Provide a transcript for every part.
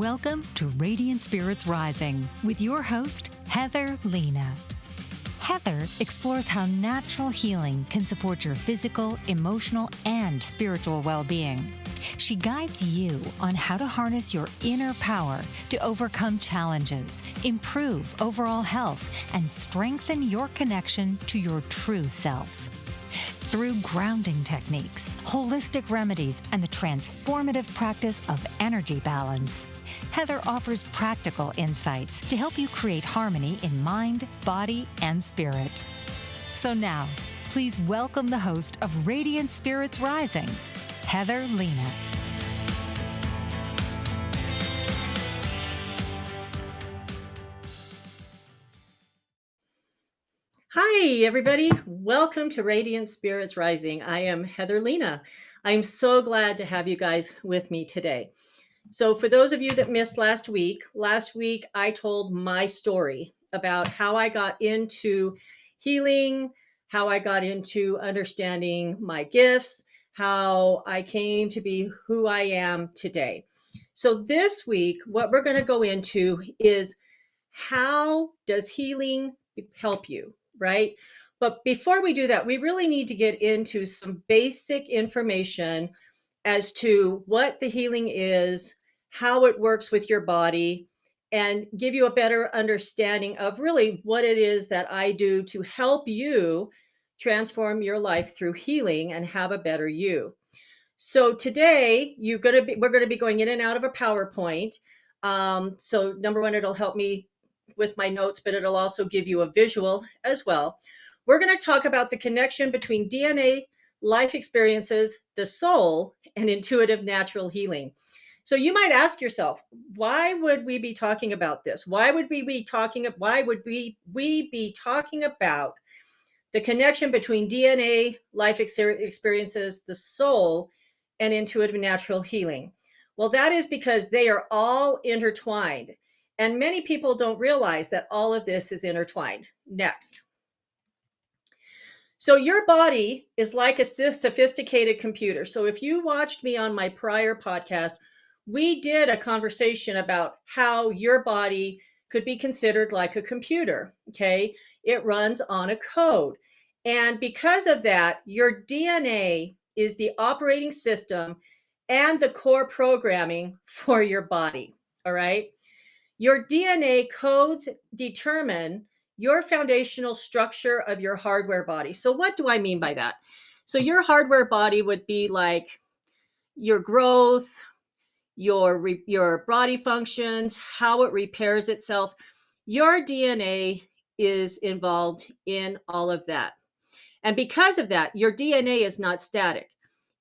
Welcome to Radiant Spirits Rising with your host, Heather Lena. Heather explores how natural healing can support your physical, emotional, and spiritual well-being. She guides you on how to harness your inner power to overcome challenges, improve overall health, and strengthen your connection to your true self. Through grounding techniques, holistic remedies, and the transformative practice of energy balance, Heather offers practical insights to help you create harmony in mind, body, and spirit. So now, please welcome the host of Radiant Spirits Rising, Heather Lena. Hi, everybody. Welcome to Radiant Spirits Rising. I am Heather Lena. I'm so glad to have you guys with me today. So for those of you that missed last week I told my story about how I got into healing, how I got into understanding my gifts, how I came to be who I am today. So this week, what we're going to go into is how does healing help you, right? But before we do that, we really need to get into some basic information as to what the healing is, how it works with your body, and give you a better understanding of really what it is that I do to help you transform your life through healing and have a better you. So today we're going to be going in and out of a PowerPoint. So number one, it'll help me with my notes, but it'll also give you a visual as well. We're going to talk about the connection between DNA, life experiences, the soul, and intuitive natural healing. So you might ask yourself, why would we be talking about this? Why would we be talking about the connection between DNA, life experiences, the soul, and intuitive natural healing? Well, that is because they are all intertwined. And many people don't realize that all of this is intertwined. Next. So your body is like a sophisticated computer. So if you watched me on my prior podcast, we did a conversation about how your body could be considered like a computer. Okay. It runs on a code. And because of that, your DNA is the operating system and the core programming for your body. All right. Your DNA codes determine your foundational structure of your hardware body. So what do I mean by that? So your hardware body would be like your growth, your body functions, how it repairs itself. Your DNA is involved in all of that. And because of that, your DNA is not static.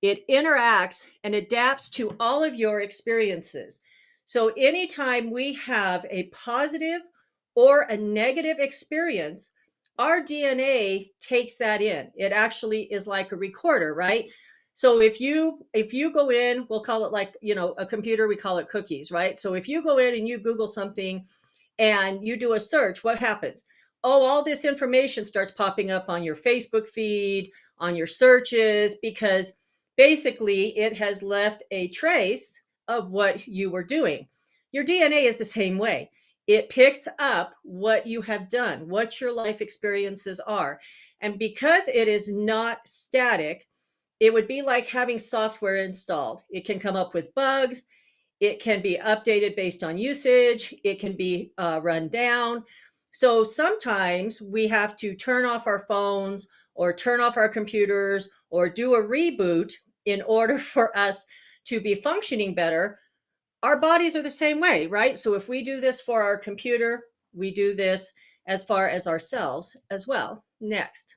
It interacts and adapts to all of your experiences. So anytime we have a positive or a negative experience, our DNA takes that in. It actually is like a recorder, right? So if you go in, we'll call it like, a computer, we call it cookies, right? So if you go in and you Google something and you do a search, what happens? Oh, all this information starts popping up on your Facebook feed, on your searches, because basically it has left a trace of what you were doing. Your DNA is the same way. It picks up what you have done, what your life experiences are. And because it is not static, it would be like having software installed. It can come up with bugs. It can be updated based on usage. It can be run down. So sometimes we have to turn off our phones or turn off our computers or do a reboot in order for us to be functioning better. Our bodies are the same way, right? So if we do this for our computer, we do this as far as ourselves as well. Next.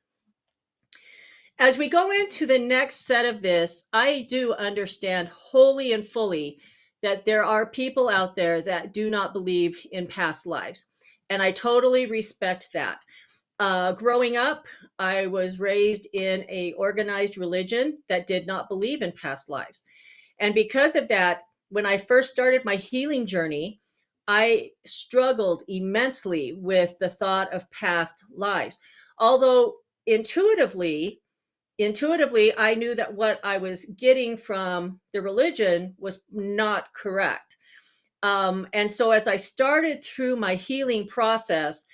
As we go into the next set of this, I do understand wholly and fully that there are people out there that do not believe in past lives. And I totally respect that. Growing up, I was raised in a organized religion that did not believe in past lives. And because of that, when I first started my healing journey, I struggled immensely with the thought of past lives. Although intuitively, I knew that what I was getting from the religion was not correct. And so as I started through my healing process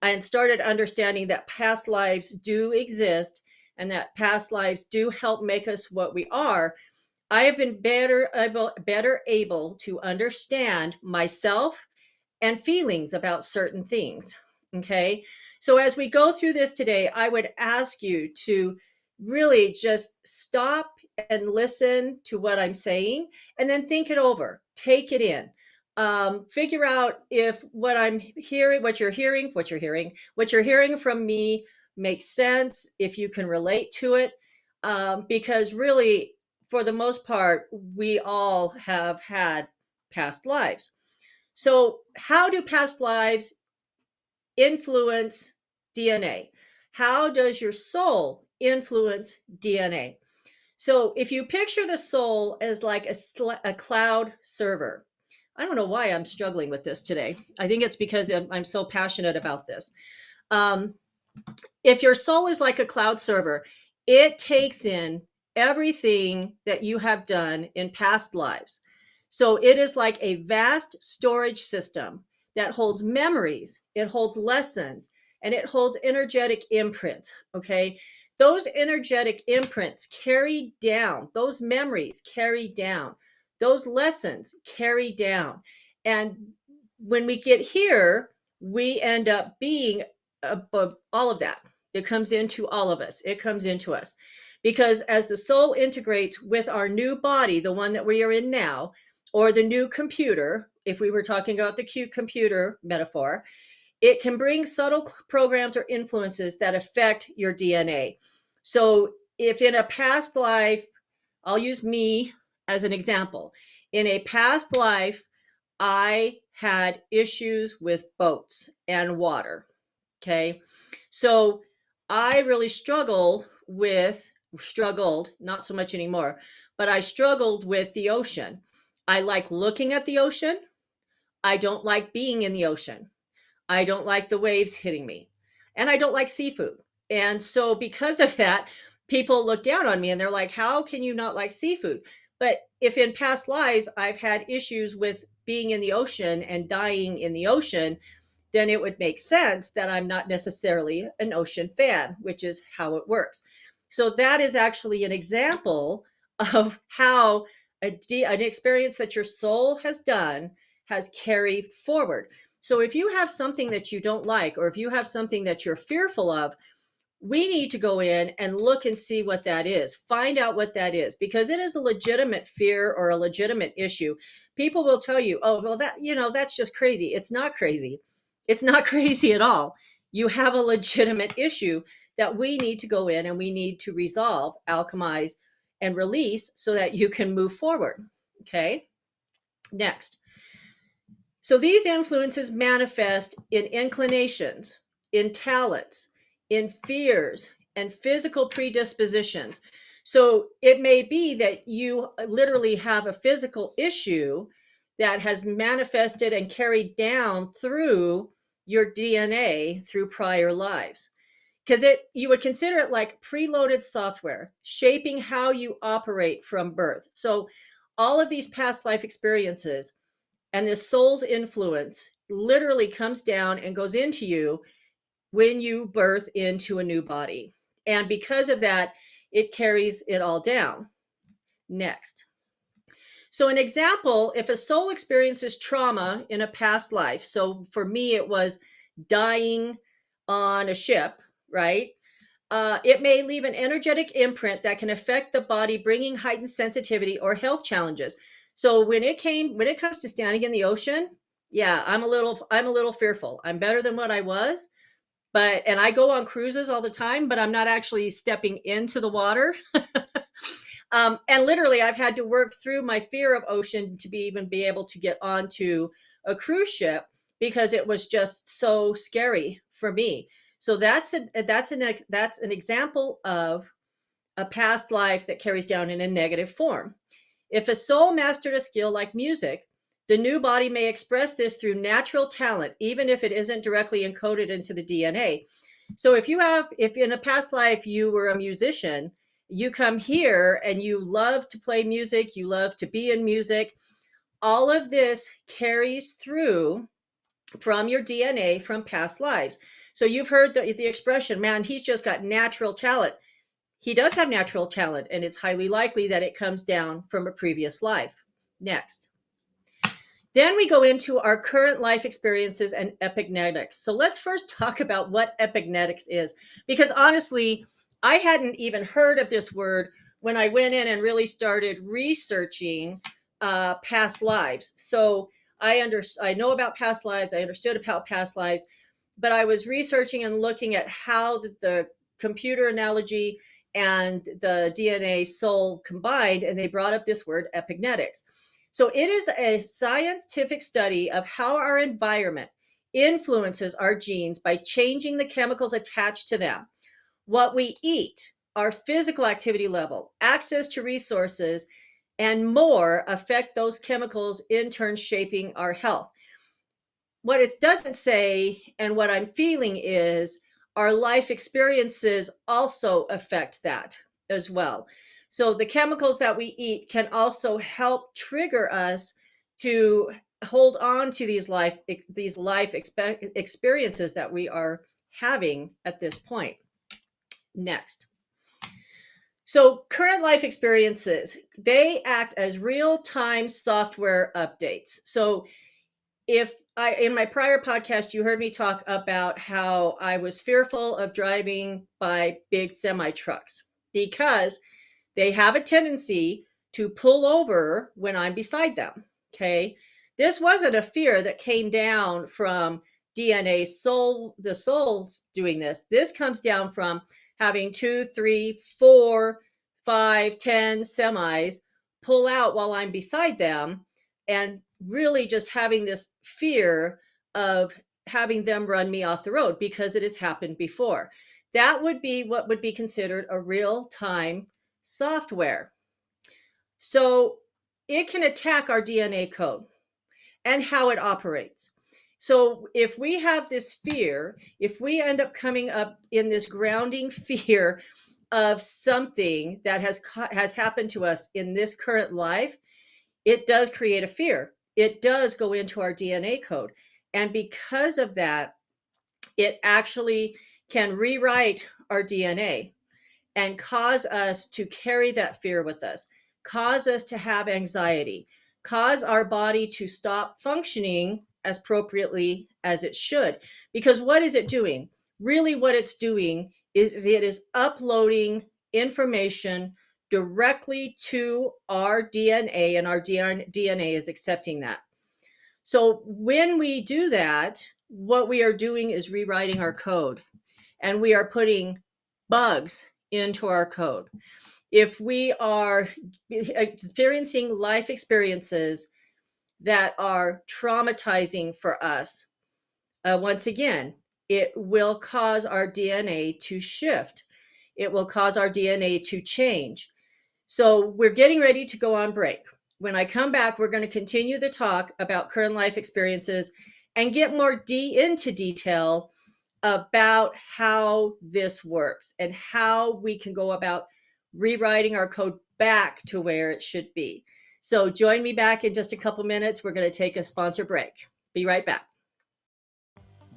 and started understanding that past lives do exist and that past lives do help make us what we are, I have been better able to understand myself and feelings about certain things. Okay. So as we go through this today, I would ask you to really just stop and listen to what I'm saying and then think it over, take it in. Figure out if what I'm hearing, what you're hearing from me makes sense, if you can relate to it. Because really, for the most part, we all have had past lives. So, how do past lives influence DNA? How does your soul influence DNA? So, if you picture the soul as like a cloud server, I don't know why I'm struggling with this today. I think it's because I'm so passionate about this. Um, if your soul is like a cloud server, it takes in everything that you have done in past lives. So it is like a vast storage system that holds memories, it holds lessons, and it holds energetic imprints. Okay. Those energetic imprints carry down, those memories carry down, those lessons carry down. And when we get here, we end up being all of that. It comes into all of us. It comes into us. Because as the soul integrates with our new body, the one that we are in now, or the new computer, if we were talking about the cute computer metaphor, it can bring subtle programs or influences that affect your DNA. So if in a past life, I'll use me as an example. In a past life, I had issues with boats and water. Okay. So I really struggled, not so much anymore, but I struggled with the ocean. I like looking at the ocean. I don't like being in the ocean. I don't like the waves hitting me. And I don't like seafood. And so because of that, people look down on me and they're like, how can you not like seafood? But if in past lives I've had issues with being in the ocean and dying in the ocean, then it would make sense that I'm not necessarily an ocean fan, which is how it works. So that is actually an example of how an experience that your soul has done has carried forward. So if you have something that you don't like, or if you have something that you're fearful of, we need to go in and look and see what that is. Find out what that is, because it is a legitimate fear or a legitimate issue. People will tell you, oh, well, that's just crazy. It's not crazy. It's not crazy at all. You have a legitimate issue that we need to go in and we need to resolve, alchemize, and release so that you can move forward. Okay. Next. So these influences manifest in inclinations, in talents, in fears, and physical predispositions. So it may be that you literally have a physical issue that has manifested and carried down through your DNA through prior lives. Because you would consider it like preloaded software, shaping how you operate from birth. So all of these past life experiences and this soul's influence literally comes down and goes into you when you birth into a new body. And because of that, it carries it all down. Next. So, an example, if a soul experiences trauma in a past life, so for me, it was dying on a ship, right? It may leave an energetic imprint that can affect the body, bringing heightened sensitivity or health challenges. So when it comes to standing in the ocean, yeah, I'm a little fearful. I'm better than what I was, and I go on cruises all the time, but I'm not actually stepping into the water. And literally, I've had to work through my fear of ocean to even be able to get onto a cruise ship because it was just so scary for me. So that's an example of a past life that carries down in a negative form. If a soul mastered a skill like music, the new body may express this through natural talent, even if it isn't directly encoded into the DNA. So if in a past life you were a musician, you come here and you love to play music, you love to be in music, all of this carries through from your DNA from past lives. So you've heard the expression, man, he's just got natural talent. He does have natural talent, and it's highly likely that it comes down from a previous life. Next. Then we go into our current life experiences and epigenetics. So let's first talk about what epigenetics is, because honestly, I hadn't even heard of this word when I went in and really started researching past lives. So I know about past lives. I understood about past lives, but I was researching and looking at how the computer analogy and the DNA soul combined, and they brought up this word epigenetics. So it is a scientific study of how our environment influences our genes by changing the chemicals attached to them. What we eat, our physical activity level, access to resources, and more affect those chemicals, in turn shaping our health. What it doesn't say, and what I'm feeling, is our life experiences also affect that as well. So the chemicals that we eat can also help trigger us to hold on to these life experiences that we are having at this point. Next. So current life experiences, they act as real-time software updates. So in my prior podcast, you heard me talk about how I was fearful of driving by big semi trucks because they have a tendency to pull over when I'm beside them. Okay. This wasn't a fear that came down from DNA the souls doing this. This comes down from having 2, 3, 4, 5, 10 semis pull out while I'm beside them, and really just having this fear of having them run me off the road because it has happened before. That would be what would be considered a real-time software. So it can attack our DNA code and how it operates. So if we have this fear, if we end up coming up in this grounding fear of something that has happened to us in this current life, it does create a fear. It does go into our DNA code. And because of that, it actually can rewrite our DNA and cause us to carry that fear with us, cause us to have anxiety, cause our body to stop functioning as appropriately as it should. Because what is it doing? Really, what it's doing is it is uploading information directly to our DNA, and our DNA is accepting that. So when we do that, what we are doing is rewriting our code, and we are putting bugs into our code. If we are experiencing life experiences that are traumatizing for us, once again, it will cause our DNA to shift. It will cause our DNA to change. So we're getting ready to go on break. When I come back, we're going to continue the talk about current life experiences and get more into detail about how this works and how we can go about rewriting our code back to where it should be. So join me back in just a couple minutes. We're going to take a sponsor break. Be right back.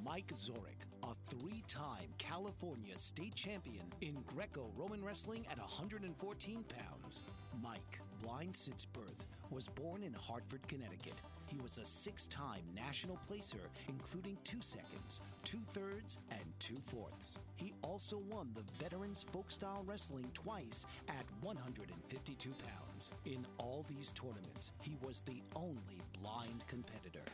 Mike Zorek, a three-time California state champion in Greco-Roman wrestling at 114 pounds. Mike, blind since birth, was born in Hartford, Connecticut. He was a six-time national placer, including 2 seconds, 2/3, and 2/4. He also won the Veterans Folk-Style Wrestling twice at 152 pounds. In all these tournaments, he was the only blind competitor.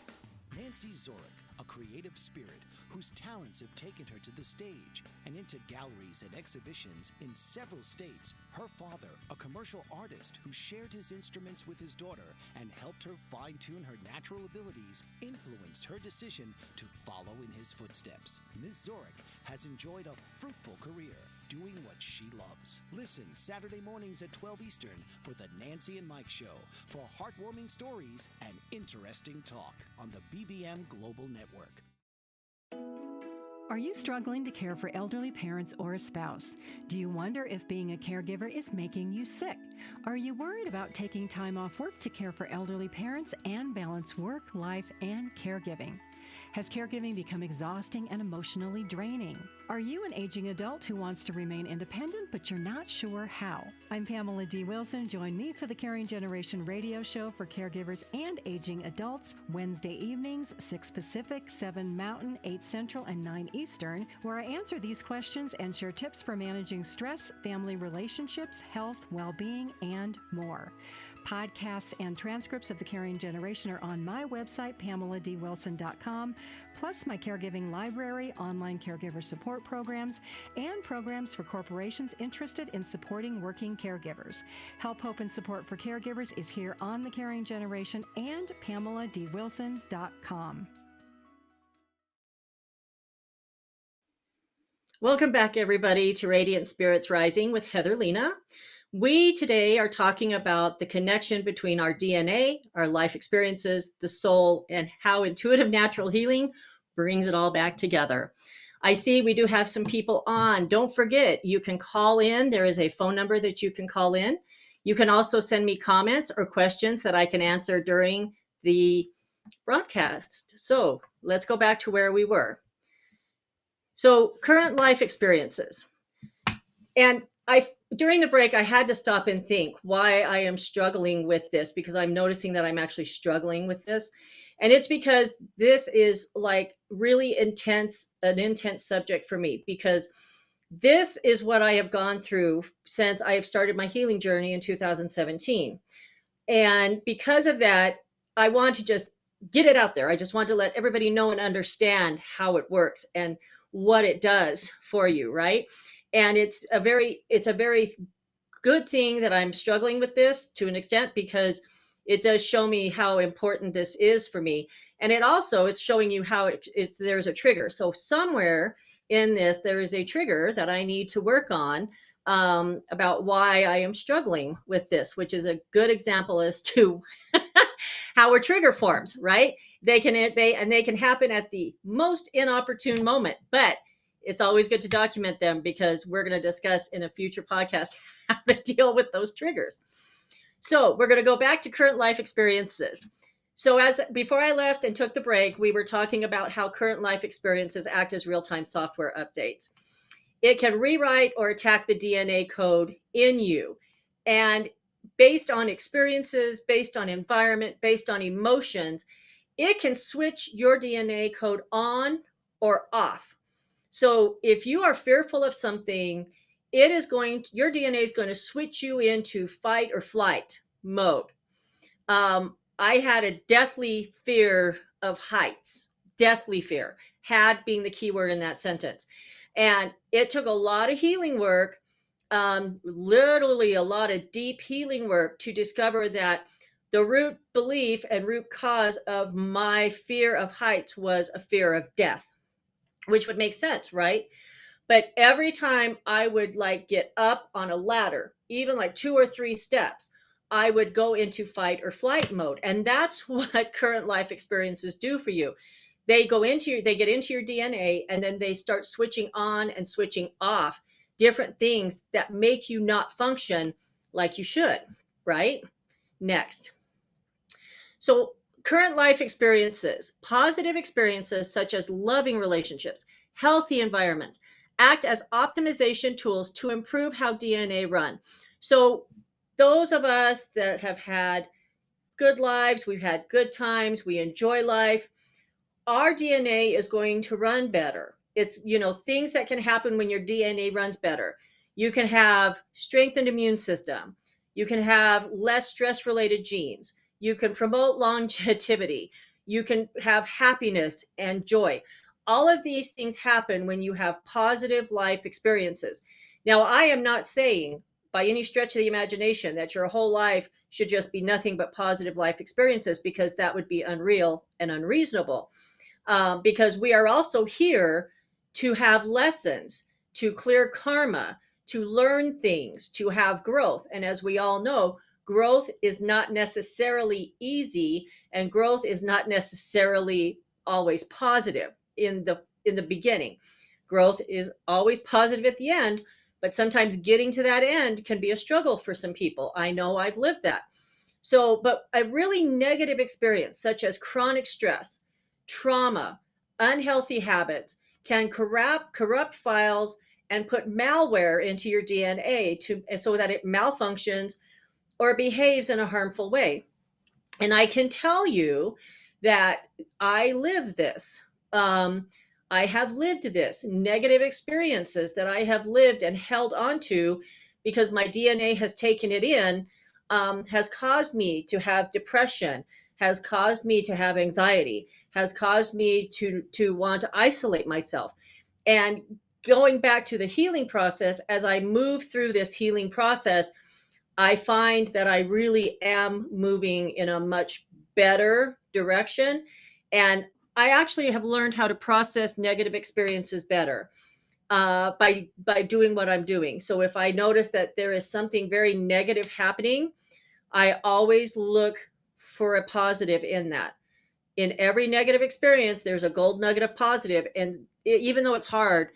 Nancy Zorek, a creative spirit whose talents have taken her to the stage and into galleries and exhibitions in several states. Her father, a commercial artist who shared his instruments with his daughter and helped her fine-tune her natural abilities, influenced her decision to follow in his footsteps. Ms. Zorek has enjoyed a fruitful career doing what she loves. Listen Saturday mornings at 12 Eastern for the Nancy and Mike Show for heartwarming stories and interesting talk on the BBM Global Network. Are you struggling to care for elderly parents or a spouse? Do you wonder if being a caregiver is making you sick? Are you worried about taking time off work to care for elderly parents and balance work, life, and caregiving? Has caregiving become exhausting and emotionally draining? Are you an aging adult who wants to remain independent, but you're not sure how? I'm Pamela D. Wilson. Join me for the Caring Generation radio show for caregivers and aging adults, Wednesday evenings, 6 Pacific, 7 Mountain, 8 Central, and 9 Eastern, where I answer these questions and share tips for managing stress, family relationships, health, well-being, and more. Podcasts and transcripts of the Caring Generation are on my website, PamelaDWilson.com, plus my caregiving library, online caregiver support programs, and programs for corporations interested in supporting working caregivers. Help, hope, and support for caregivers is here on the Caring Generation and PamelaDWilson.com. Welcome back, everybody, to Radiant Spirits Rising with Heather Lena. We today are talking about the connection between our DNA, our life experiences, the soul, and how intuitive natural healing brings it all back together. I see we do have some people on. Don't forget, you can call in. There is a phone number that you can call in. You can also send me comments or questions that I can answer during the broadcast. So let's go back to where we were. So current life experiences. And during the break, I had to stop and think why I am struggling with this, because I'm noticing that I'm actually struggling with this. And it's because this is like really an intense subject for me, because this is what I have gone through since I have started my healing journey in 2017. And because of that, I want to just get it out there. I just want to let everybody know and understand how it works and what it does for you, right? And it's a very good thing that I'm struggling with this to an extent, because it does show me how important this is for me. And it also is showing you how there's a trigger. So somewhere in this, there is a trigger that I need to work on about why I am struggling with this, which is a good example as to how a trigger forms, right? They can happen at the most inopportune moment, but it's always good to document them, because we're going to discuss in a future podcast how to deal with those triggers. So we're going to go back to current life experiences. So before I left and took the break, we were talking about how current life experiences act as real-time software updates. It can rewrite or attack the DNA code in you. And based on experiences, based on environment, based on emotions, it can switch your DNA code on or off. So if you are fearful of something, your DNA is going to switch you into fight or flight mode. I had a deathly fear of heights, deathly fear, had being the key word in that sentence. And it took a lot of healing work, literally a lot of deep healing work, to discover that the root belief and root cause of my fear of heights was a fear of death, which would make sense, right? But every time I would get up on a ladder, even 2 or 3 steps, I would go into fight or flight mode. And that's what current life experiences do for you. They get into your DNA, and then they start switching on and switching off different things that make you not function like you should, right? Next. So current life experiences, positive experiences such as loving relationships, healthy environments, act as optimization tools to improve how DNA run. So those of us that have had good lives, we've had good times, we enjoy life, our DNA is going to run better. It's, things that can happen when your DNA runs better. You can have strengthened immune system. You can have less stress-related genes. You can promote longevity. You can have happiness and joy. All of these things happen when you have positive life experiences. Now, I am not saying by any stretch of the imagination that your whole life should just be nothing but positive life experiences, because that would be unreal and unreasonable. Because we are also here to have lessons, to clear karma, to learn things, to have growth. And as we all know, growth is not necessarily easy, and growth is not necessarily always positive. In the in the beginning. Growth is always positive at the end, but sometimes getting to that end can be a struggle for some people. I know I've lived that. So, but a really negative experience, such as chronic stress, trauma, unhealthy habits, can corrupt files and put malware into your DNA so that it malfunctions or behaves in a harmful way. And I can tell you that I live this. I have lived this negative experiences that I have lived and held onto because my DNA has taken it in, has caused me to have depression, has caused me to have anxiety, has caused me to want to isolate myself. And going back to the healing process, as I move through this healing process, I find that I really am moving in a much better direction. And I actually have learned how to process negative experiences better by doing what I'm doing. So if I notice that there is something very negative happening, I always look for a positive in that. In every negative experience, there's a gold nugget of positive. And even though it's hard,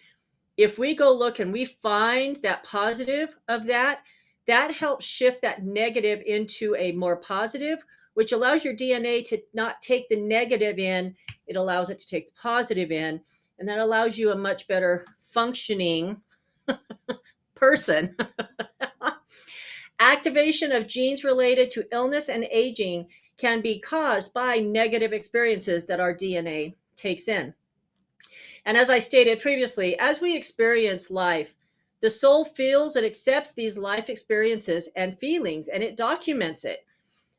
if we go look and we find that positive of that, that helps shift that negative into a more positive, which allows your DNA to not take the negative in. It allows it to take the positive in, and that allows you a much better functioning person. Activation of genes related to illness and aging can be caused by negative experiences that our DNA takes in. And as I stated previously, as we experience life, the soul feels and accepts these life experiences and feelings, and it documents it.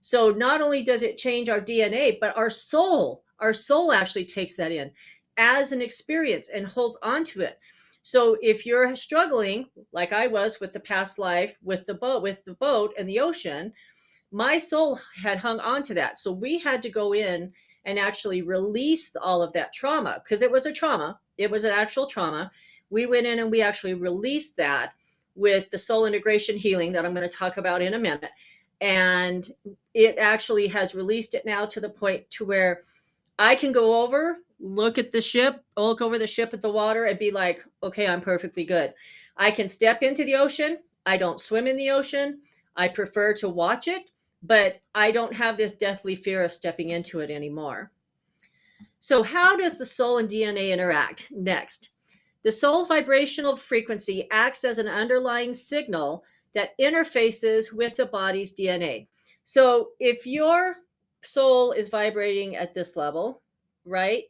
So not only does it change our DNA, but our soul actually takes that in as an experience and holds on to it. So if you're struggling, like I was with the past life, with the boat and the ocean, my soul had hung on to that. So we had to go in and actually release all of that trauma, because it was a trauma. It was an actual trauma. We went in and we actually released that with the soul integration healing that I'm going to talk about in a minute. And it actually has released it now to the point to where I can go over, look over the ship at the water and be like, okay, I'm perfectly good. I can step into the ocean. I don't swim in the ocean. I prefer to watch it, but I don't have this deathly fear of stepping into it anymore. So how does the soul and DNA interact? Next, the soul's vibrational frequency acts as an underlying signal that interfaces with the body's DNA. So if your soul is vibrating at this level, right,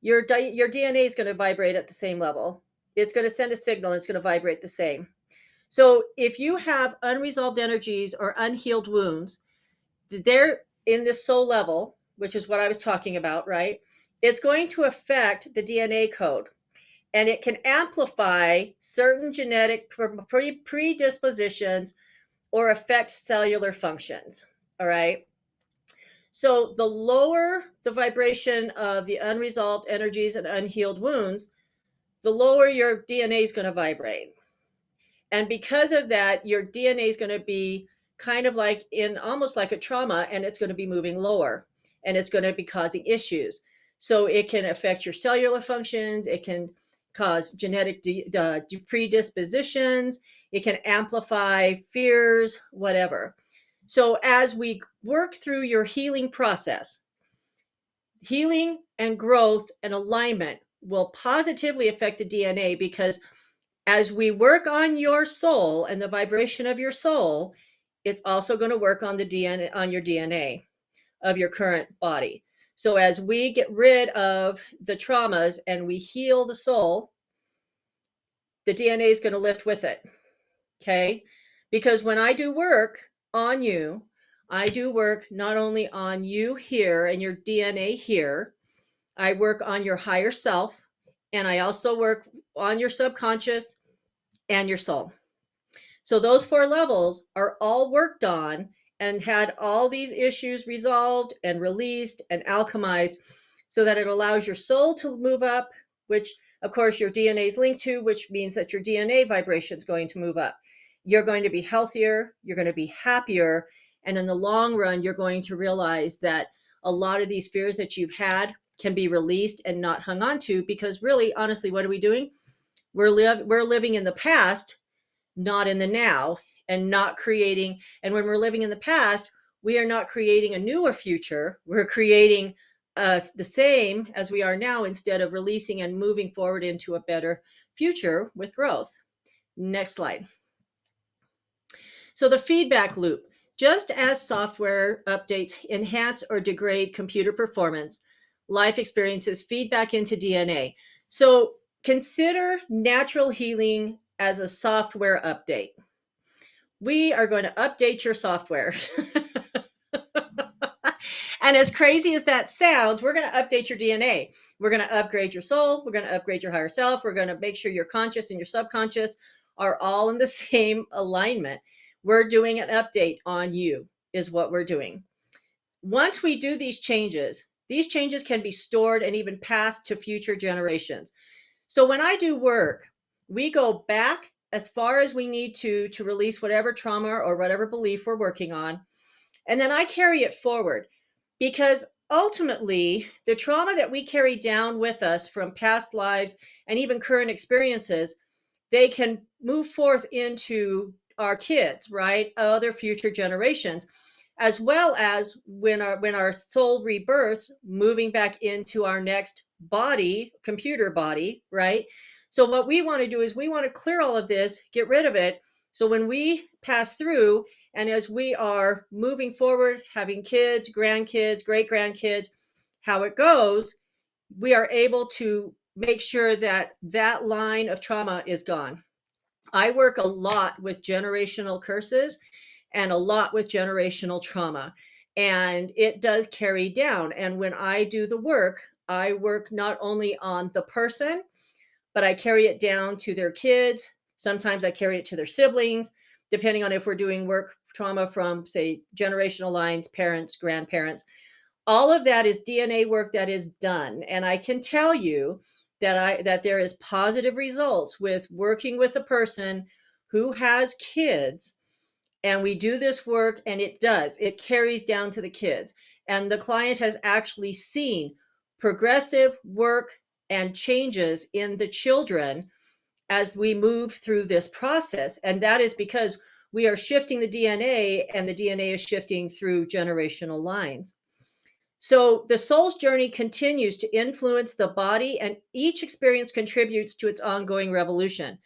your DNA is going to vibrate at the same level. It's going to send a signal. It's going to vibrate the same. So if you have unresolved energies or unhealed wounds, they're in this soul level, which is what I was talking about, right? It's going to affect the DNA code, and it can amplify certain genetic predispositions or affect cellular functions. All right. So the lower the vibration of the unresolved energies and unhealed wounds, the lower your DNA is going to vibrate. And because of that, your DNA is going to be kind of like in almost like a trauma, and it's going to be moving lower, and it's going to be causing issues. So it can affect your cellular functions. It can cause genetic predispositions. It can amplify fears, whatever. So as we work through your healing process, healing and growth and alignment will positively affect the DNA, because as we work on your soul and the vibration of your soul, it's also going to work on the DNA, on your DNA of your current body. So as we get rid of the traumas and we heal the soul, the DNA is going to lift with it. Okay? Because when I do work on you, I do work not only on you here and your DNA here, I work on your higher self, and I also work on your subconscious and your soul. So those 4 levels are all worked on and had all these issues resolved and released and alchemized, so that it allows your soul to move up, which of course your DNA is linked to, which means that your DNA vibration is going to move up. You're going to be healthier, you're going to be happier, and in the long run, you're going to realize that a lot of these fears that you've had can be released and not hung on to, because really, honestly, what are we doing? We're living in the past, not in the now, and not creating. And when we're living in the past, we are not creating a newer future. We're creating the same as we are now, instead of releasing and moving forward into a better future with growth. Next slide. So the feedback loop. Just as software updates enhance or degrade computer performance, life experiences feedback into DNA. So consider natural healing as a software update. We are going to update your software. And as crazy as that sounds, we're going to update your DNA. We're going to upgrade your soul. We're going to upgrade your higher self. We're going to make sure your conscious and your subconscious are all in the same alignment. We're doing an update on you, is what we're doing. Once we do these changes can be stored and even passed to future generations. So when I do work, we go back as far as we need to release whatever trauma or whatever belief we're working on. And then I carry it forward, because ultimately the trauma that we carry down with us from past lives and even current experiences, they can move forth into our kids, right? Other future generations, as well as when our soul rebirths, moving back into our next body, computer body, right? So what we want to do is we want to clear all of this, get rid of it. So when we pass through, and as we are moving forward, having kids, grandkids, great grandkids, how it goes, we are able to make sure that that line of trauma is gone. I work a lot with generational curses and a lot with generational trauma, and it does carry down. And when I do the work, I work not only on the person, but I carry it down to their kids. Sometimes I carry it to their siblings, depending on if we're doing work trauma from, say, generational lines, parents, grandparents. All of that is DNA work that is done. And I can tell you that there is positive results with working with a person who has kids. And we do this work, and it carries down to the kids. And the client has actually seen progressive work and changes in the children as we move through this process. And that is because we are shifting the DNA, and the DNA is shifting through generational lines. So the soul's journey continues to influence the body, and each experience contributes to its ongoing revolution.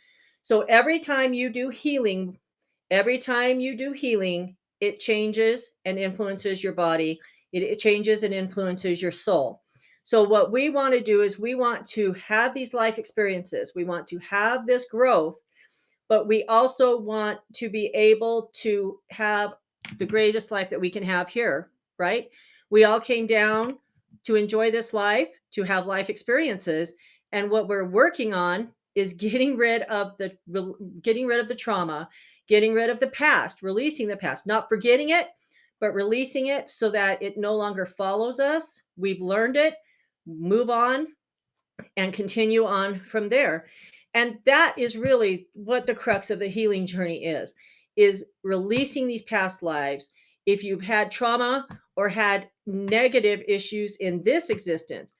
So every time you do healing, it changes and influences your body. It changes and influences your soul. So what we want to do is we want to have these life experiences. We want to have this growth, but we also want to be able to have the greatest life that we can have here, right? We all came down to enjoy this life, to have life experiences. And what we're working on is getting rid of the trauma, getting rid of the past, releasing the past, not forgetting it, but releasing it so that it no longer follows us. We've learned it, move on, and continue on from there. And that is really what the crux of the healing journey is releasing these past lives. If you've had trauma or had negative issues in this existence,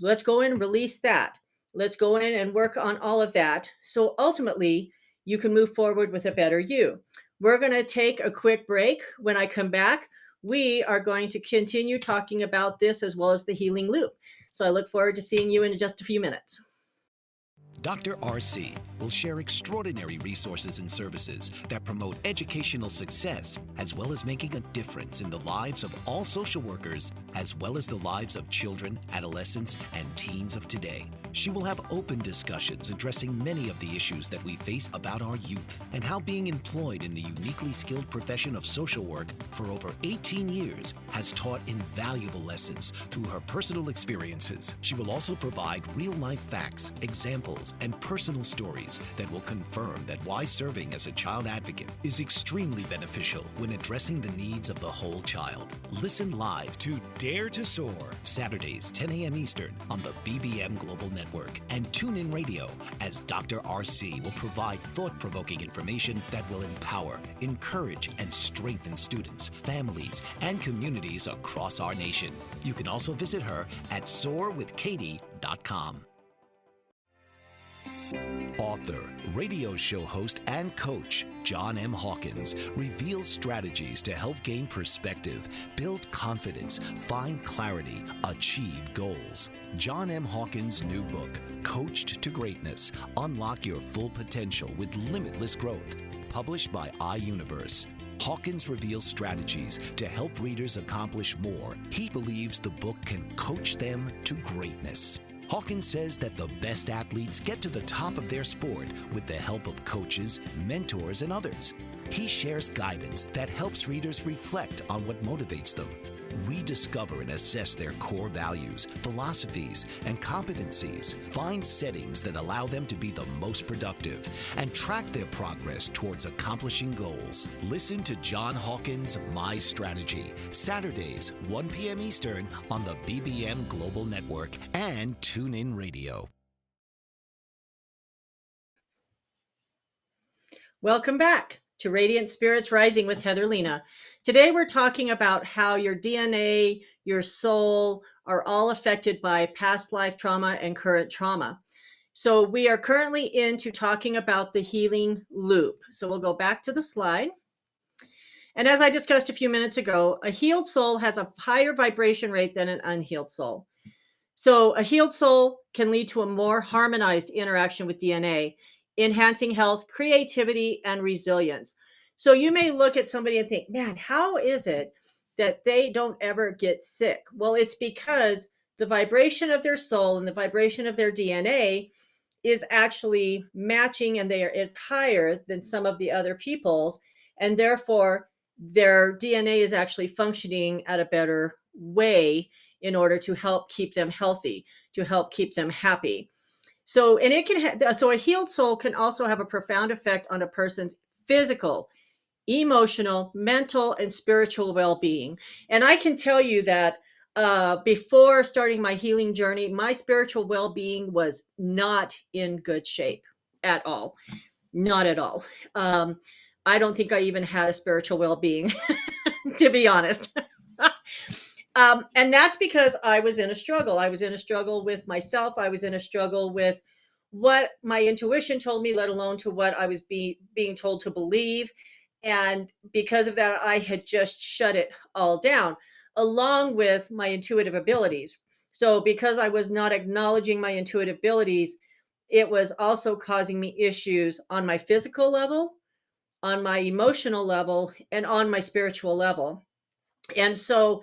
let's go in and release that. Let's go in and work on all of that. So ultimately, you can move forward with a better you. We're going to take a quick break. When I come back, we are going to continue talking about this as well as the healing loop. So I look forward to seeing you in just a few minutes. Dr. RC will share extraordinary resources and services that promote educational success, as well as making a difference in the lives of all social workers, as well as the lives of children, adolescents, and teens of today. She will have open discussions addressing many of the issues that we face about our youth and how being employed in the uniquely skilled profession of social work for over 18 years has taught invaluable lessons through her personal experiences. She will also provide real-life facts, examples, examples and personal stories that will confirm that why serving as a child advocate is extremely beneficial when addressing the needs of the whole child. Listen live to Dare to Soar, Saturdays, 10 a.m. Eastern on the BBM Global Network, and tune in radio as Dr. RC will provide thought-provoking information that will empower, encourage, and strengthen students, families, and communities across our nation. You can also visit her at soarwithkatie.com. Author, radio show host, and coach John M. Hawkins reveals strategies to help gain perspective, build confidence, find clarity, achieve goals. John M. Hawkins' new book, Coached to Greatness: Unlock Your Full Potential with Limitless Growth, published by iUniverse. Hawkins reveals strategies to help readers accomplish more. He believes the book can coach them to greatness. Hawkins says that the best athletes get to the top of their sport with the help of coaches, mentors, and others. He shares guidance that helps readers reflect on what motivates them, rediscover and assess their core values, philosophies, and competencies, find settings that allow them to be the most productive, and track their progress towards accomplishing goals. Listen to John Hawkins' My Strategy, Saturdays, 1 p.m. Eastern on the BBM Global Network and TuneIn Radio. Welcome back to Radiant Spirits Rising with Heather Lena. Today we're talking about how your DNA, your soul are all affected by past life trauma and current trauma. So we are currently into talking about the healing loop. So we'll go back to the slide. And as I discussed a few minutes ago, a healed soul has a higher vibration rate than an unhealed soul. So a healed soul can lead to a more harmonized interaction with DNA, enhancing health, creativity, and resilience. So you may look at somebody and think, man, how is it that they don't ever get sick? Well, it's because the vibration of their soul and the vibration of their DNA is actually matching, and it's higher than some of the other people's. And therefore, their DNA is actually functioning at a better way in order to help keep them healthy, to help keep them happy. So, and it can, so a healed soul can also have a profound effect on a person's physical, emotional, mental, and spiritual well-being. And I can tell you that before starting my healing journey, my spiritual well-being was not in good shape at all. Not at all. I don't think I even had a spiritual well-being, to be honest. And that's because I was in a struggle. I was in a struggle with myself. I was in a struggle with what my intuition told me, let alone to what I was being told to believe. And because of that, I had just shut it all down, along with my intuitive abilities. So because I was not acknowledging my intuitive abilities, it was also causing me issues on my physical level, on my emotional level, and on my spiritual level. And so,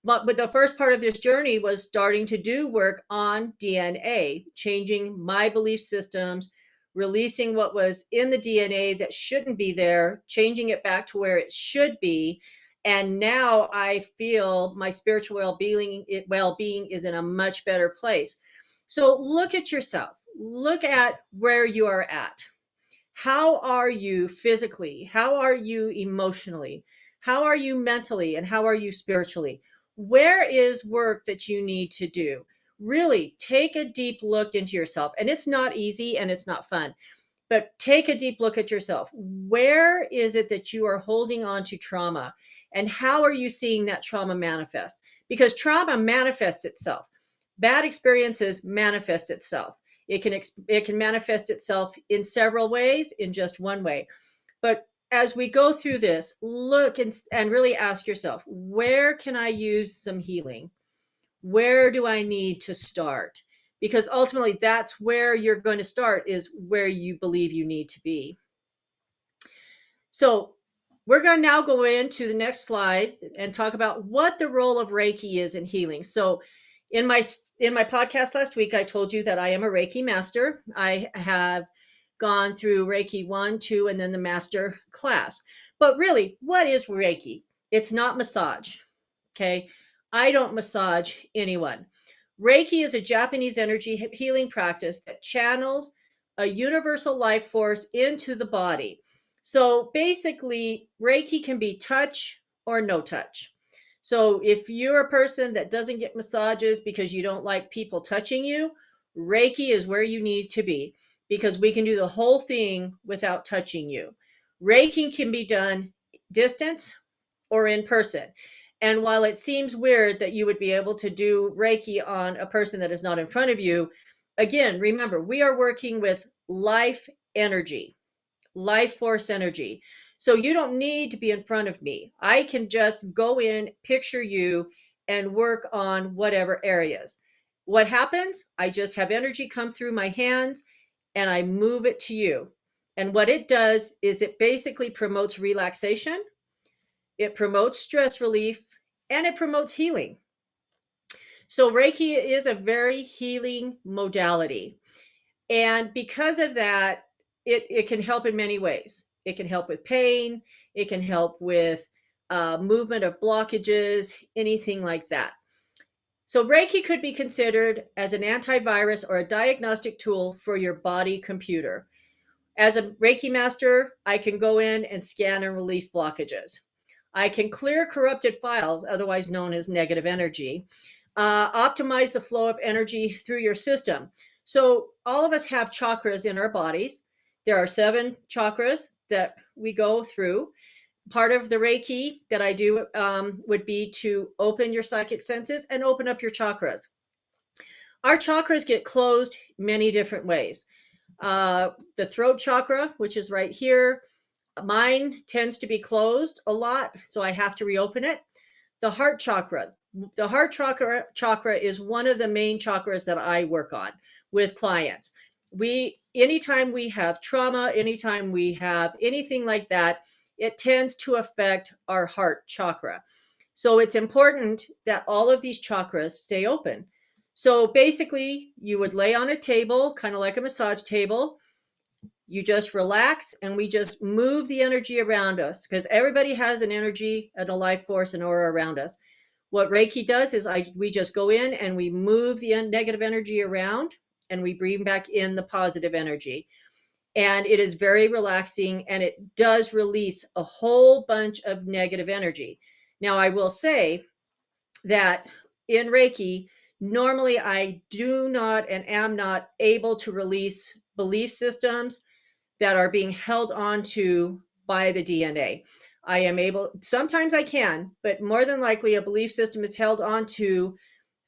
but the first part of this journey was starting to do work on DNA, changing my belief systems, releasing what was in the DNA that shouldn't be there, changing it back to where it should be. And now I feel my spiritual well-being is in a much better place. So look at yourself. Look at where you are at. How are you physically? How are you emotionally? How are you mentally? And how are you spiritually? Where is work that you need to do? Really take a deep look into yourself. And it's not easy and it's not fun, but take a deep look at yourself. Where is it that you are holding on to trauma? And how are you seeing that trauma manifest? Because trauma manifests itself. Bad experiences manifest itself. It can manifest itself in several ways, in just one way. But as we go through this, look and really ask yourself, where can I use some healing? Where do I need to start? Because ultimately that's where you're going to start, is where you believe you need to be. So we're going to now go into the next slide and talk about what the role of Reiki is in healing. So in my podcast last week, I told you that I am a Reiki master. I have gone through Reiki 1, 2, and then the master class. But really, what is Reiki? It's not massage. Okay. I don't massage anyone. Reiki is a Japanese energy healing practice that channels a universal life force into the body. So basically, Reiki can be touch or no touch. So if you're a person that doesn't get massages because you don't like people touching you, Reiki is where you need to be, because we can do the whole thing without touching you. Reiki can be done distance or in person. And while it seems weird that you would be able to do Reiki on a person that is not in front of you, again, remember, we are working with life energy, life force energy. So you don't need to be in front of me. I can just go in, picture you, and work on whatever areas. What happens? I just have energy come through my hands and I move it to you. And what it does is it basically promotes relaxation, it promotes stress relief, and it promotes healing. So Reiki is a very healing modality. And because of that, it can help in many ways. It can help with pain. It can help with movement of blockages, anything like that. So Reiki could be considered as an antivirus or a diagnostic tool for your body computer. As a Reiki master, I can go in and scan and release blockages. I can clear corrupted files, otherwise known as negative energy, optimize the flow of energy through your system. So all of us have chakras in our bodies. There are 7 chakras that we go through. Part of the Reiki that I do would be to open your psychic senses and open up your chakras. Our chakras get closed many different ways. The throat chakra, which is right here, mine tends to be closed a lot, so I have to reopen it. The heart chakra. The heart chakra is one of the main chakras that I work on with clients. Anytime we have trauma, anytime we have anything like that, it tends to affect our heart chakra. So it's important that all of these chakras stay open. So basically, you would lay on a table, kind of like a massage table. You just relax and we just move the energy around us, because everybody has an energy and a life force and aura around us. What Reiki does is we just go in and we move the negative energy around and we bring back in the positive energy. And it is very relaxing and it does release a whole bunch of negative energy. Now, I will say that in Reiki, normally I do not and am not able to release belief systems that are being held onto by the DNA. I am able, sometimes I can, but more than likely a belief system is held onto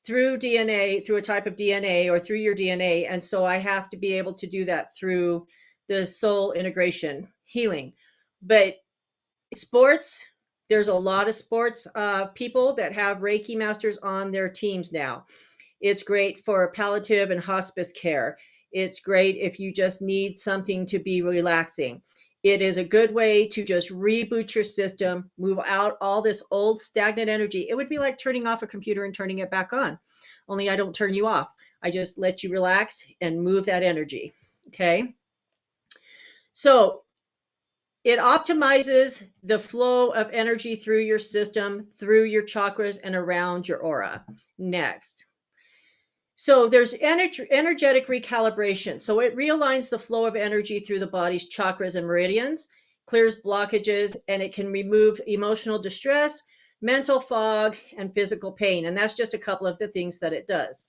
through DNA, through a type of DNA or through your DNA. And so I have to be able to do that through the soul integration healing. But sports, there's a lot of sports people that have Reiki masters on their teams now. It's great for palliative and hospice care. It's great if you just need something to be relaxing. It is a good way to just reboot your system, move out all this old stagnant energy. It would be like turning off a computer and turning it back on. Only I don't turn you off. I just let you relax and move that energy. Okay. So it optimizes the flow of energy through your system, through your chakras, and around your aura. Next. So there's energetic recalibration. So it realigns the flow of energy through the body's chakras and meridians, clears blockages, and it can remove emotional distress, mental fog, and physical pain. And that's just a couple of the things that it does.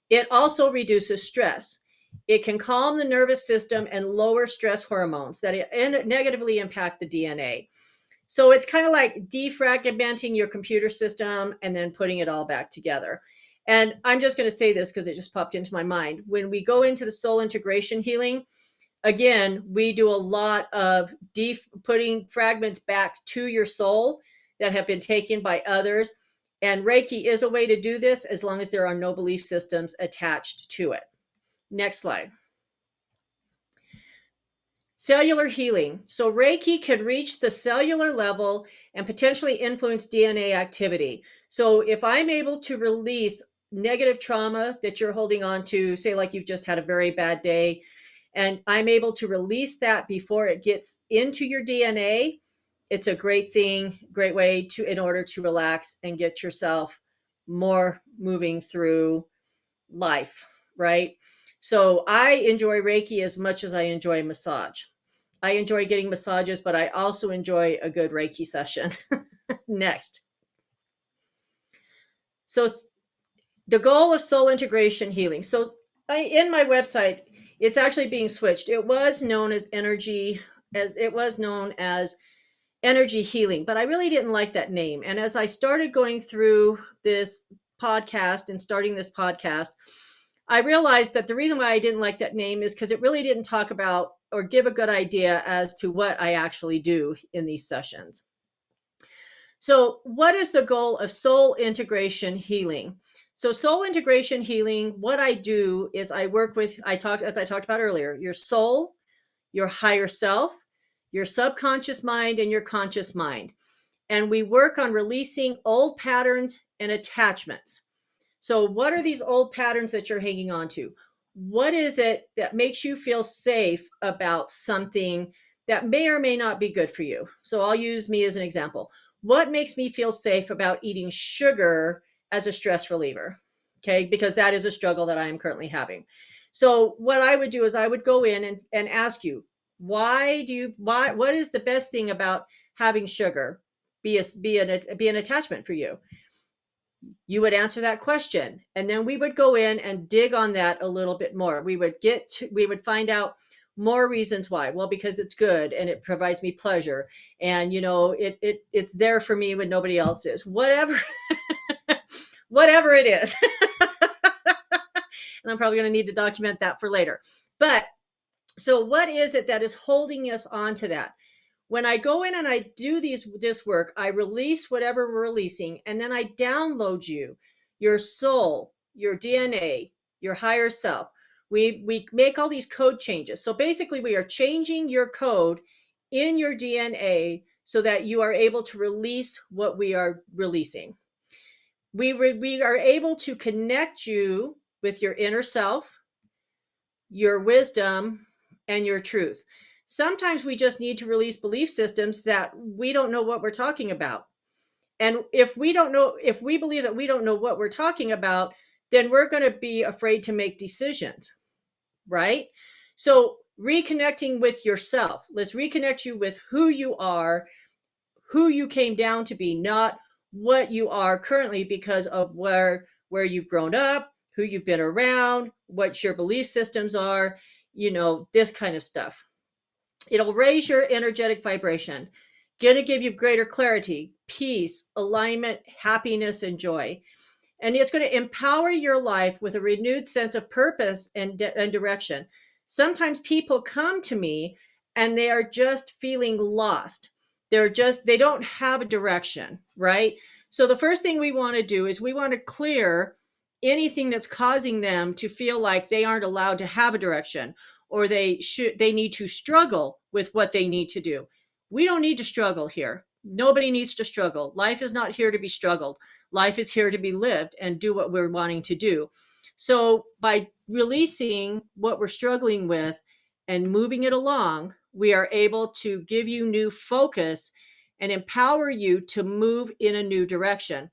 It also reduces stress. It can calm the nervous system and lower stress hormones that negatively impact the DNA. So it's kind of like defragmenting your computer system and then putting it all back together. And I'm just going to say this because it just popped into my mind. When we go into the soul integration healing, again, we do a lot of putting fragments back to your soul that have been taken by others. And Reiki is a way to do this as long as there are no belief systems attached to it. Next slide. Cellular healing. So Reiki can reach the cellular level and potentially influence DNA activity. So if I'm able to release negative trauma that you're holding on to, say like you've just had a very bad day, and I'm able to release that before it gets into your DNA, it's a great thing, great way in order to relax and get yourself more moving through life, right? So I enjoy Reiki as much as I enjoy massage. I enjoy getting massages, but I also enjoy a good Reiki session. Next. So the goal of soul integration healing. So in my website, it's actually being switched. It was known as energy healing, but I really didn't like that name. And as I started going through this podcast and starting this podcast, I realized that the reason why I didn't like that name is because it really didn't talk about or give a good idea as to what I actually do in these sessions. So, what is the goal of soul integration healing? So, soul integration healing, what I do is I work with, as I talked about earlier, your soul, your higher self, your subconscious mind, and your conscious mind. And we work on releasing old patterns and attachments. So, what are these old patterns that you're hanging on to? What is it that makes you feel safe about something that may or may not be good for you? So, I'll use me as an example. What makes me feel safe about eating sugar as a stress reliever? Okay, because that is a struggle that I am currently having. So, what I would do is I would go in and ask you, what is the best thing about having sugar be an attachment for you? You would answer that question, and then we would go in and dig on that a little bit more. We would find out more reasons why. Well, because it's good and it provides me pleasure, and it's there for me when nobody else is. Whatever it is. And I'm probably going to need to document that for later. But so what is it that is holding us on to that? When I go in and I do this work, I release whatever we're releasing, and then I download you, your soul, your DNA, your higher self. We make all these code changes. So basically, we are changing your code in your DNA so that you are able to release what we are releasing. We are able to connect you with your inner self, your wisdom, and your truth. Sometimes we just need to release belief systems that we don't know what we're talking about. And if we believe that we don't know what we're talking about, then we're going to be afraid to make decisions, right? So reconnecting with yourself, let's reconnect you with who you are, who you came down to be, not what you are currently because of where you've grown up, who you've been around, what your belief systems are, this kind of stuff. It'll raise your energetic vibration, going to give you greater clarity, peace, alignment, happiness, and joy. And it's going to empower your life with a renewed sense of purpose and direction. Sometimes people come to me and they are just feeling lost. They don't have a direction, right? So the first thing we want to do is we want to clear anything that's causing them to feel like they aren't allowed to have a direction, or they need to struggle with what they need to do. We don't need to struggle here. Nobody needs to struggle. Life is not here to be struggled. Life is here to be lived and do what we're wanting to do. So by releasing what we're struggling with and moving it along, we are able to give you new focus and empower you to move in a new direction.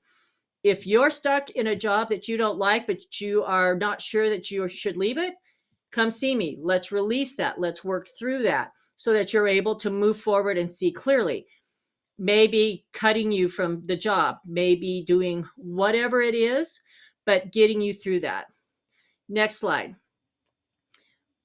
If you're stuck in a job that you don't like, but you are not sure that you should leave it, come see me. Let's release that. Let's work through that so that you're able to move forward and see clearly. Maybe cutting you from the job, maybe doing whatever it is, but getting you through that. Next slide.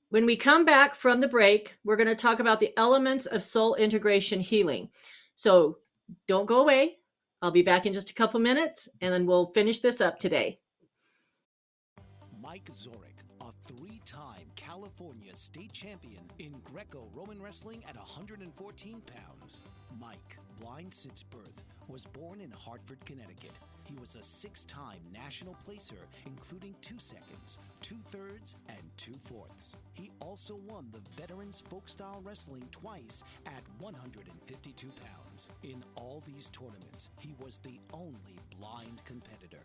When we come back from the break, we're going to talk about the elements of soul integration healing. So don't go away. I'll be back in just a couple minutes, and then we'll finish this up today. Mike Zorek, a three-time California state champion in Greco-Roman wrestling at 114 pounds. Mike, blind since birth, was born in Hartford, Connecticut. He was a six-time national placer, including 2 seconds, 2/3, and 2/4. He also won the Veterans Folk-Style Wrestling twice at 152 pounds. In all these tournaments, he was the only blind competitor.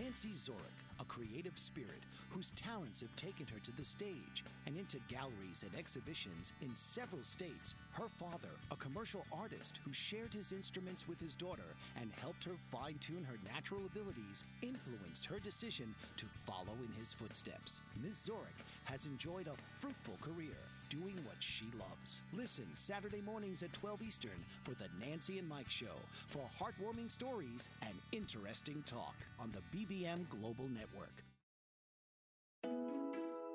Nancy Zorick, a creative spirit whose talents have taken her to the stage and into galleries and exhibitions in several states. Her father, a commercial artist who shared his instruments with his daughter and helped her fine-tune her natural abilities, influenced her decision to follow in his footsteps. Ms. Zorick has enjoyed a fruitful career doing what she loves. Listen Saturday mornings at 12 Eastern for the Nancy and Mike Show for heartwarming stories and interesting talk on the BBM Global Network.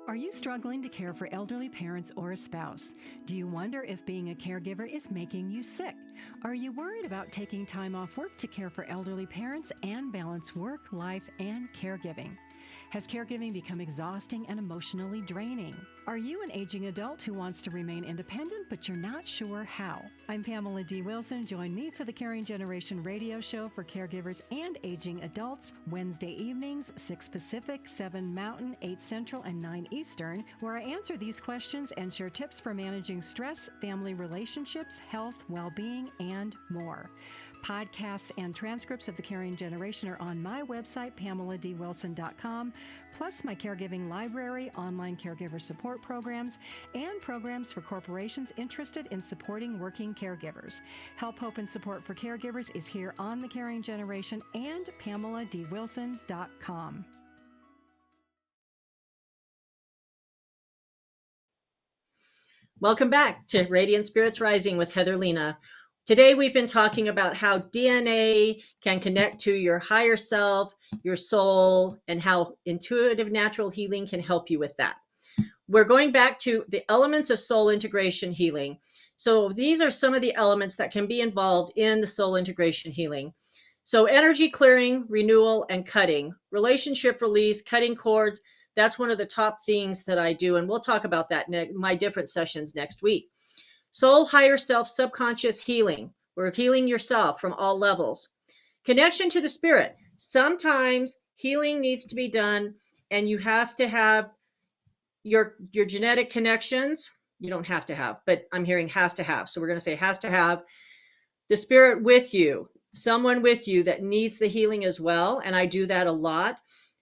Are you struggling to care for elderly parents or a spouse? Do you wonder if being a caregiver is making you sick? Are you worried about taking time off work to care for elderly parents and balance work, life, and caregiving? Has caregiving become exhausting and emotionally draining? Are you an aging adult who wants to remain independent, but you're not sure how? I'm Pamela D. Wilson. Join me for the Caring Generation radio show for caregivers and aging adults, Wednesday evenings, 6 Pacific, 7 Mountain, 8 Central, and 9 Eastern, where I answer these questions and share tips for managing stress, family relationships, health, well-being, and more. Podcasts and transcripts of The Caring Generation are on my website, PamelaDWilson.com, plus my caregiving library, online caregiver support programs, and programs for corporations interested in supporting working caregivers. Help, hope, and support for caregivers is here on The Caring Generation and PamelaDWilson.com. Welcome back to Radiant Spirits Rising with Heather Lena. Today, we've been talking about how DNA can connect to your higher self, your soul, and how intuitive natural healing can help you with that. We're going back to the elements of soul integration healing. So these are some of the elements that can be involved in the soul integration healing. So energy clearing, renewal, and cutting, relationship release, cutting cords. That's one of the top things that I do. And we'll talk about that in my different sessions next week. Soul, higher self, subconscious healing. We're healing yourself from all levels. Connection to the spirit. Sometimes healing needs to be done and you have to have your genetic connections. You don't have to have, but I'm hearing has to have. So we're going to say has to have the spirit with you, someone with you that needs the healing as well. And I do that a lot.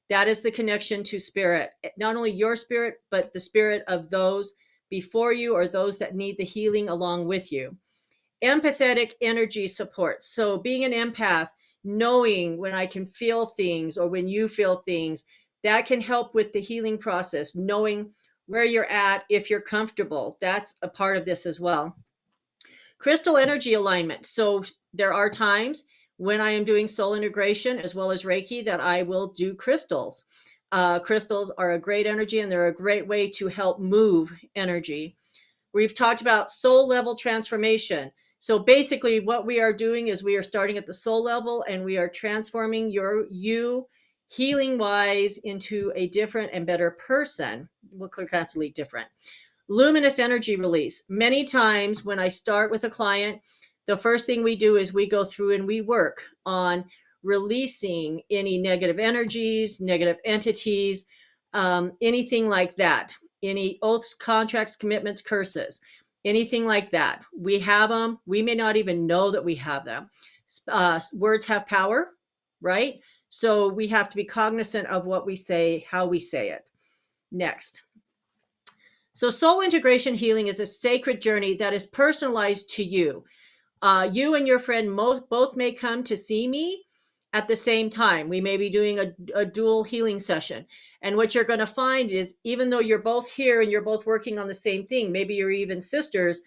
That is the connection to spirit, not only your spirit, but the spirit of those before you or those that need the healing along with you. Empathetic energy support. So being an empath, knowing when I can feel things or when you feel things, that can help with the healing process, knowing where you're at, if you're comfortable. That's a part of this as well. Crystal energy alignment. So there are times when I am doing soul integration as well as Reiki that I will do crystals. Crystals are a great energy and they're a great way to help move energy. We've talked about soul level transformation. So basically what we are doing is we are starting at the soul level and we are transforming you healing wise into a different and better person. We're constantly different. Luminous energy release. Many times when I start with a client, the first thing we do is we go through and we work on releasing any negative energies, negative entities, anything like that, any oaths, contracts, commitments, curses, anything like that. We have them. We may not even know that we have them. Words have power, right? So we have to be cognizant of what we say, how we say it. Next. So soul integration healing is a sacred journey that is personalized to you. You and your friend both may come to see me at the same time. We may be doing a dual healing session. And what you're going to find is even though you're both here and you're both working on the same thing, maybe you're even sisters,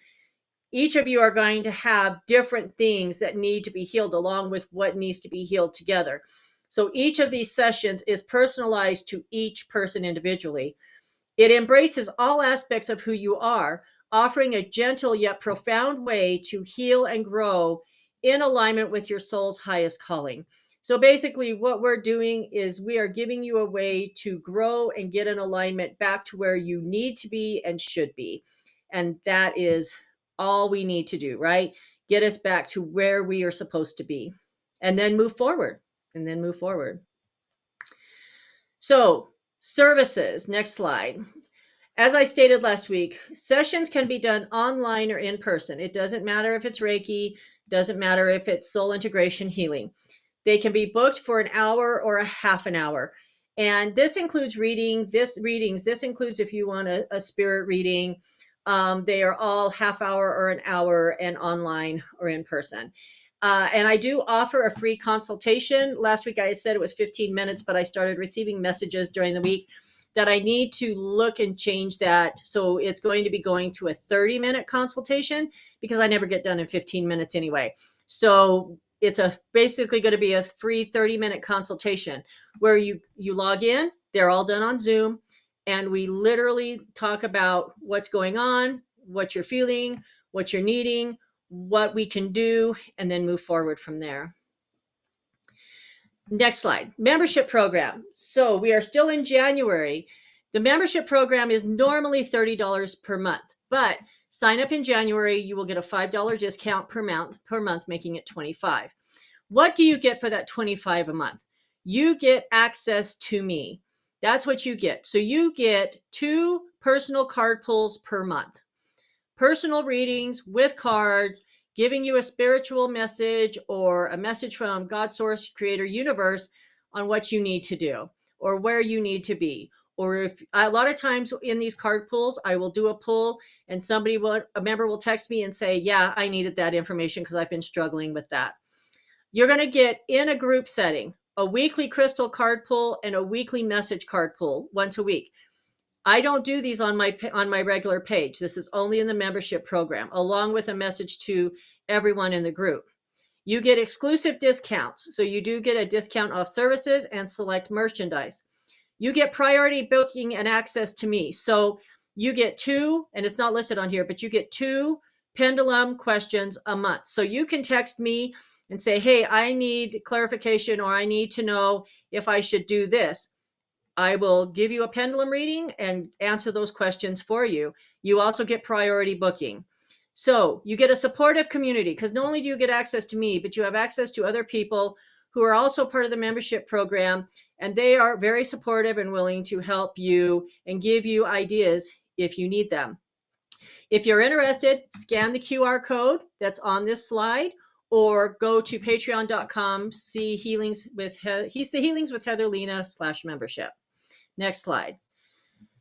each of you are going to have different things that need to be healed along with what needs to be healed together. So each of these sessions is personalized to each person individually. It embraces all aspects of who you are, offering a gentle yet profound way to heal and grow in alignment with your soul's highest calling. So basically what we're doing is we are giving you a way to grow and get in alignment back to where you need to be and should be. And that is all we need to do, right? Get us back to where we are supposed to be and then move forward. So services, next slide. As I stated last week, sessions can be done online or in person. It doesn't matter if it's Reiki, doesn't matter if it's soul integration healing. They can be booked for an hour or a half an hour. And this includes readings. This includes if you want a spirit reading. They are all half hour or an hour and online or in person. And I do offer a free consultation. Last week I said it was 15 minutes, but I started receiving messages during the week that I need to look and change that. So it's going to be going to a 30-minute consultation because I never get done in 15 minutes anyway. So it's basically going to be a free 30-minute consultation where you log in. They're all done on Zoom. And we literally talk about what's going on, what you're feeling, what you're needing, what we can do, and then move forward from there. Next slide, membership program. So we are still in January. The membership program is normally $30 per month, but sign up in January, you will get a $5 discount per month, making it $25. What do you get for that $25 a month? You get access to me. That's what you get. So you get 2 personal card pulls per month. Personal readings with cards, giving you a spiritual message or a message from God, Source, Creator, Universe on what you need to do or where you need to be. Or if a lot of times in these card pulls, I will do a pull and a member will text me and say, yeah, I needed that information because I've been struggling with that. You're going to get in a group setting, a weekly crystal card pull and a weekly message card pull once a week. I don't do these on my regular page. This is only in the membership program, along with a message to everyone in the group. You get exclusive discounts. So you do get a discount off services and select merchandise. You get priority booking and access to me. So you get 2, and it's not listed on here, but you get 2 pendulum questions a month. So you can text me and say, hey, I need clarification or I need to know if I should do this. I will give you a pendulum reading and answer those questions for you. You also get priority booking. So you get a supportive community because not only do you get access to me, but you have access to other people who are also part of the membership program, and they are very supportive and willing to help you and give you ideas if you need them. If you're interested, scan the QR code that's on this slide or go to patreon.com, see Healings with Heather Lena /membership. Next slide.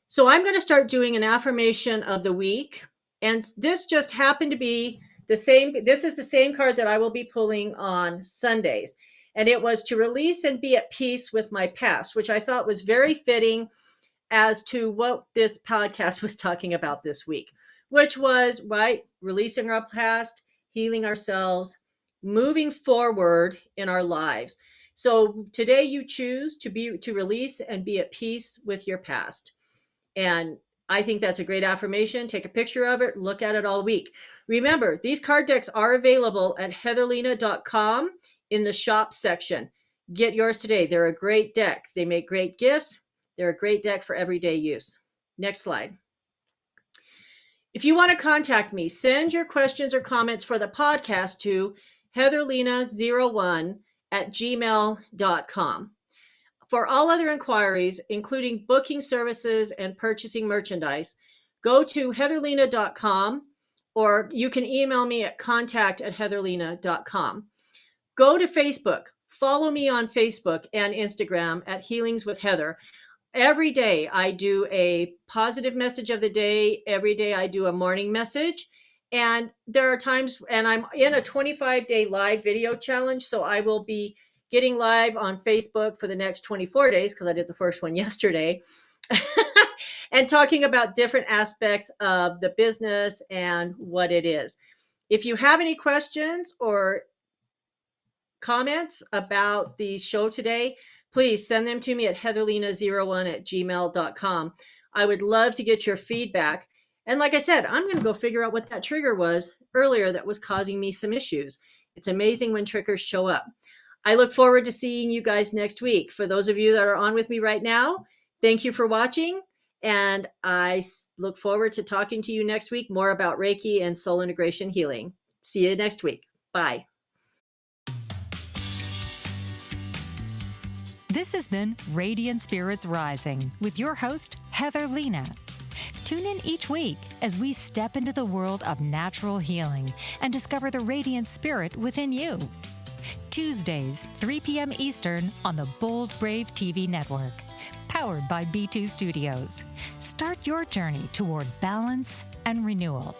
So I'm going to start doing an affirmation of the week. And this just happened to be the same. This is the same card that I will be pulling on Sundays. And it was to release and be at peace with my past, which I thought was very fitting as to what this podcast was talking about this week, which was, releasing our past, healing ourselves, moving forward in our lives. So today you choose to release and be at peace with your past. And I think that's a great affirmation. Take a picture of it, look at it all week. Remember, these card decks are available at heatherlena.com in the shop section. Get yours today. They're a great deck. They make great gifts. They're a great deck for everyday use. Next slide. If you want to contact me, send your questions or comments for the podcast to heatherlena01@gmail.com. For all other inquiries, including booking services and purchasing merchandise, go to heatherlena.com or you can email me at contact@heatherlena.com. Go to Facebook. Follow me on Facebook and Instagram at Healings with Heather. Every day I do a positive message of the day. Every day I do a morning message. And there are times, and I'm in a 25-day live video challenge. So I will be getting live on Facebook for the next 24 days because I did the first one yesterday and talking about different aspects of the business and what it is. If you have any questions or comments about the show today, please send them to me at heatherlena01@gmail.com. I would love to get your feedback. And like I said, I'm going to go figure out what that trigger was earlier that was causing me some issues. It's amazing when triggers show up. I look forward to seeing you guys next week. For those of you that are on with me right now, thank you for watching. And I look forward to talking to you next week more about Reiki and soul integration healing. See you next week. Bye. This has been Radiant Spirits Rising with your host, Heather Lena. Tune in each week as we step into the world of natural healing and discover the radiant spirit within you. Tuesdays, 3 p.m. Eastern on the Bold Brave TV network. Powered by B2 Studios. Start your journey toward balance and renewal.